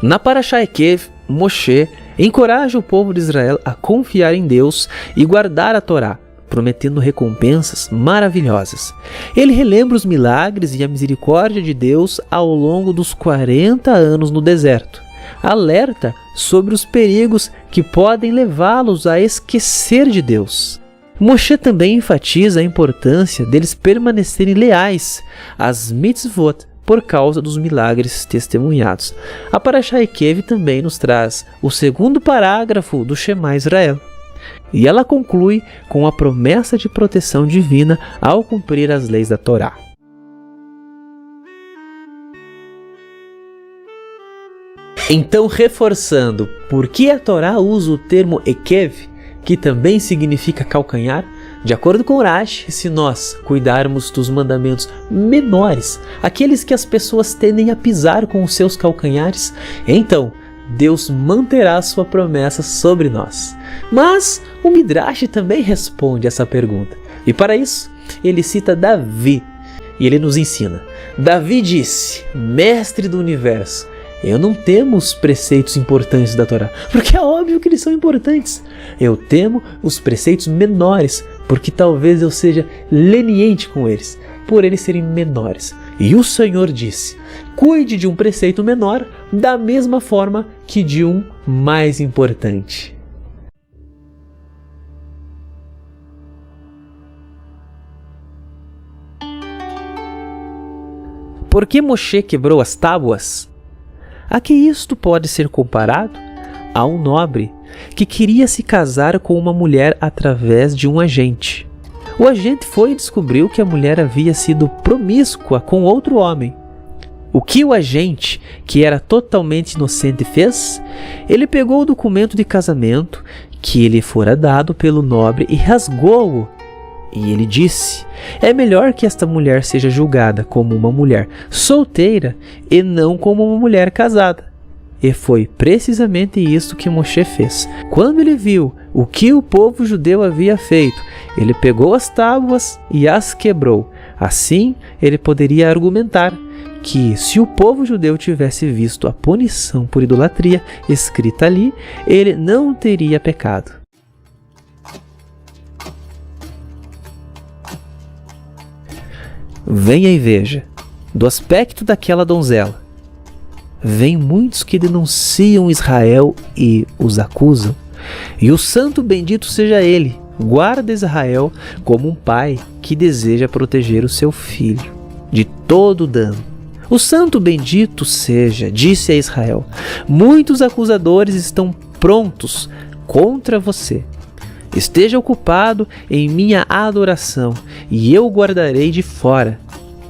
Na Parashá Ekev, Moshe encoraja o povo de Israel a confiar em Deus e guardar a Torá, prometendo recompensas maravilhosas. Ele relembra os milagres e a misericórdia de Deus ao longo dos 40 anos no deserto. Alerta sobre os perigos que podem levá-los a esquecer de Deus. Moshe também enfatiza a importância deles permanecerem leais às mitzvot por causa dos milagres testemunhados. A Parashá Ekev também nos traz o segundo parágrafo do Shema Israel. E ela conclui com a promessa de proteção divina ao cumprir as leis da Torá. Então, reforçando por que a Torá usa o termo Ekev, que também significa calcanhar, de acordo com Rashi, se nós cuidarmos dos mandamentos menores, aqueles que as pessoas tendem a pisar com os seus calcanhares, então Deus manterá sua promessa sobre nós. Mas o Midrash também responde essa pergunta. E para isso, ele cita Davi. E ele nos ensina. Davi disse, mestre do universo, eu não temo os preceitos importantes da Torá, porque é óbvio que eles são importantes. Eu temo os preceitos menores, porque talvez eu seja leniente com eles, por eles serem menores. E o Senhor disse, cuide de um preceito menor da mesma forma que de um mais importante. Por que Moshe quebrou as tábuas? A que isto pode ser comparado? A um nobre que queria se casar com uma mulher através de um agente. O agente foi e descobriu que a mulher havia sido promíscua com outro homem. O que o agente, que era totalmente inocente, fez? Ele pegou o documento de casamento que lhe fora dado pelo nobre e rasgou-o. E ele disse, é melhor que esta mulher seja julgada como uma mulher solteira e não como uma mulher casada. E foi precisamente isso que Moshe fez. Quando ele viu o que o povo judeu havia feito, ele pegou as tábuas e as quebrou. Assim, ele poderia argumentar que se o povo judeu tivesse visto a punição por idolatria escrita ali, ele não teria pecado. Venha e veja, do aspecto daquela donzela, vêm muitos que denunciam Israel e os acusam, e o santo bendito seja ele, guarda Israel como um pai que deseja proteger o seu filho de todo dano. O santo bendito seja, disse a Israel, muitos acusadores estão prontos contra você. Esteja ocupado em minha adoração, e eu o guardarei de fora.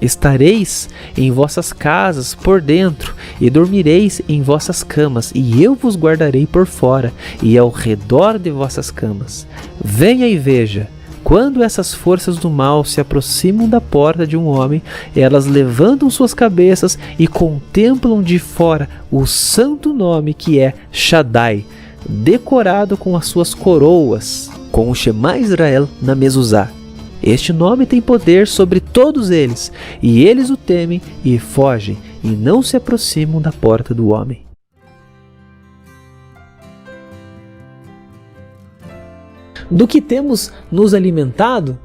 Estareis em vossas casas por dentro, e dormireis em vossas camas, e eu vos guardarei por fora, e ao redor de vossas camas. Venha e veja, quando essas forças do mal se aproximam da porta de um homem, elas levantam suas cabeças e contemplam de fora o santo nome que é Shaddai, decorado com as suas coroas, com o Shema Israel na mezuzá. Este nome tem poder sobre todos eles, e eles o temem e fogem, e não se aproximam da porta do homem. Do que temos nos alimentado,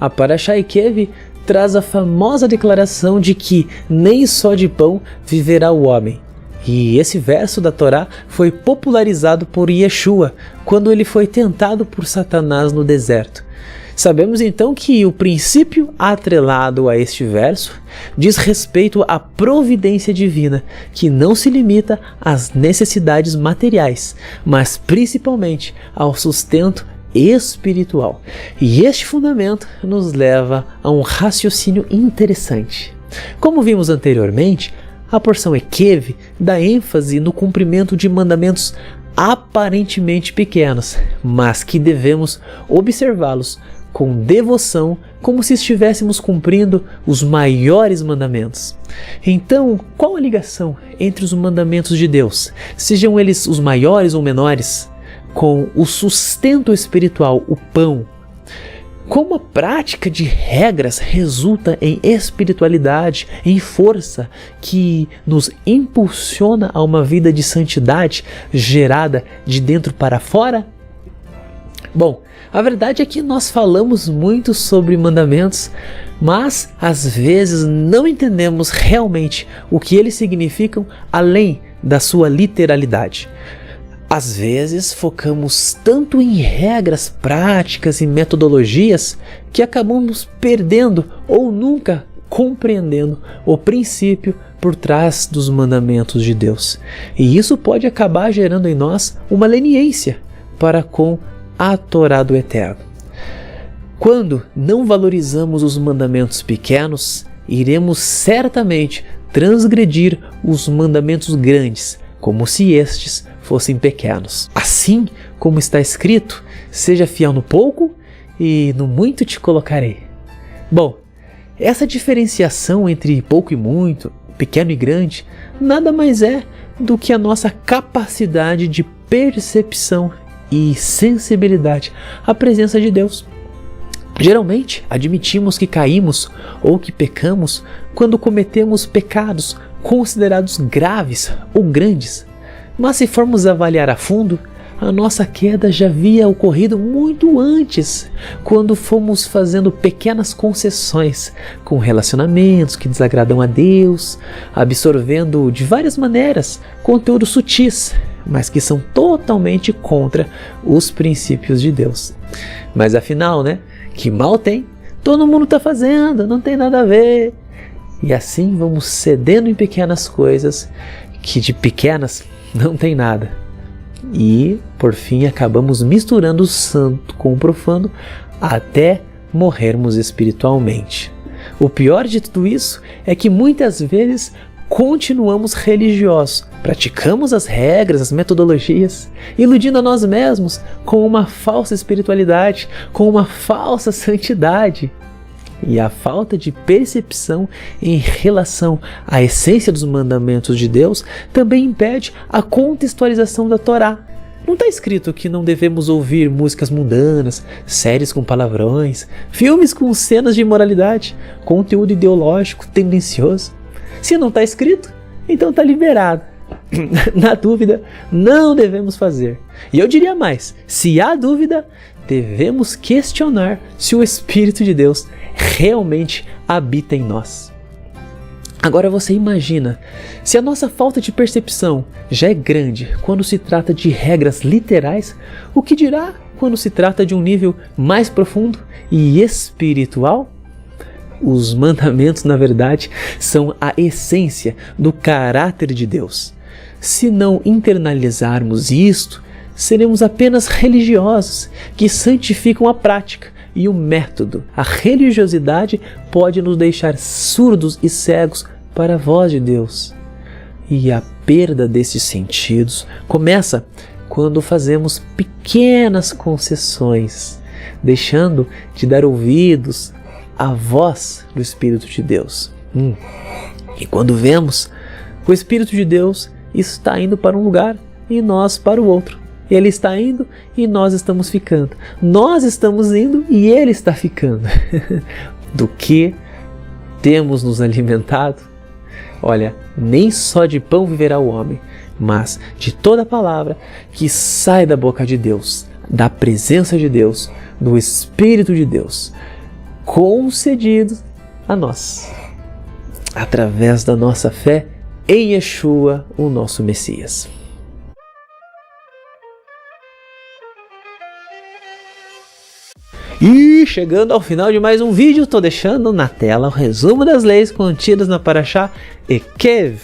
a Parashá Ekev traz a famosa declaração de que nem só de pão viverá o homem. E esse verso da Torá foi popularizado por Yeshua quando ele foi tentado por Satanás no deserto. Sabemos então que o princípio atrelado a este verso diz respeito à providência divina, que não se limita às necessidades materiais, mas principalmente ao sustento espiritual. E este fundamento nos leva a um raciocínio interessante. Como vimos anteriormente, a porção Ekev dá ênfase no cumprimento de mandamentos aparentemente pequenos, mas que devemos observá-los com devoção, como se estivéssemos cumprindo os maiores mandamentos. Então, qual a ligação entre os mandamentos de Deus, sejam eles os maiores ou menores, com o sustento espiritual, o pão? Como a prática de regras resulta em espiritualidade, em força que nos impulsiona a uma vida de santidade gerada de dentro para fora? Bom, a verdade é que nós falamos muito sobre mandamentos, mas às vezes não entendemos realmente o que eles significam além da sua literalidade. Às vezes focamos tanto em regras práticas e metodologias que acabamos perdendo ou nunca compreendendo o princípio por trás dos mandamentos de Deus. E isso pode acabar gerando em nós uma leniência para com a Torá do Eterno. Quando não valorizamos os mandamentos pequenos, iremos certamente transgredir os mandamentos grandes, como se estes fossem pequenos. Assim como está escrito, seja fiel no pouco e no muito te colocarei. Bom, essa diferenciação entre pouco e muito, pequeno e grande, nada mais é do que a nossa capacidade de percepção e sensibilidade à presença de Deus. Geralmente, admitimos que caímos ou que pecamos quando cometemos pecados considerados graves ou grandes. Mas se formos avaliar a fundo, a nossa queda já havia ocorrido muito antes, quando fomos fazendo pequenas concessões com relacionamentos que desagradam a Deus, absorvendo de várias maneiras conteúdos sutis, mas que são totalmente contra os princípios de Deus. Mas afinal, que mal tem? Todo mundo está fazendo, não tem nada a ver. E assim vamos cedendo em pequenas coisas que de pequenas não tem nada. E, por fim, acabamos misturando o santo com o profano até morrermos espiritualmente. O pior de tudo isso é que muitas vezes continuamos religiosos, praticamos as regras, as metodologias, iludindo a nós mesmos com uma falsa espiritualidade, com uma falsa santidade. E a falta de percepção em relação à essência dos mandamentos de Deus também impede a contextualização da Torá. Não está escrito que não devemos ouvir músicas mundanas, séries com palavrões, filmes com cenas de imoralidade, conteúdo ideológico tendencioso. Se não está escrito, então está liberado. Na dúvida, não devemos fazer. E eu diria mais, se há dúvida, devemos questionar se o Espírito de Deus realmente habita em nós. Agora você imagina, se a nossa falta de percepção já é grande quando se trata de regras literais, o que dirá quando se trata de um nível mais profundo e espiritual? Os mandamentos, na verdade, são a essência do caráter de Deus. Se não internalizarmos isto, seremos apenas religiosos que santificam a prática e o método. A religiosidade pode nos deixar surdos e cegos para a voz de Deus. E a perda desses sentidos começa quando fazemos pequenas concessões, deixando de dar ouvidos à voz do Espírito de Deus. E quando vemos, o Espírito de Deus está indo para um lugar e nós para o outro. Ele está indo e nós estamos ficando. Nós estamos indo e Ele está ficando. Do que temos nos alimentado? Olha, nem só de pão viverá o homem, mas de toda palavra que sai da boca de Deus, da presença de Deus, do Espírito de Deus, concedido a nós, através da nossa fé em Yeshua, o nosso Messias. E chegando ao final de mais um vídeo, estou deixando na tela o resumo das leis contidas na Parashá Ekev.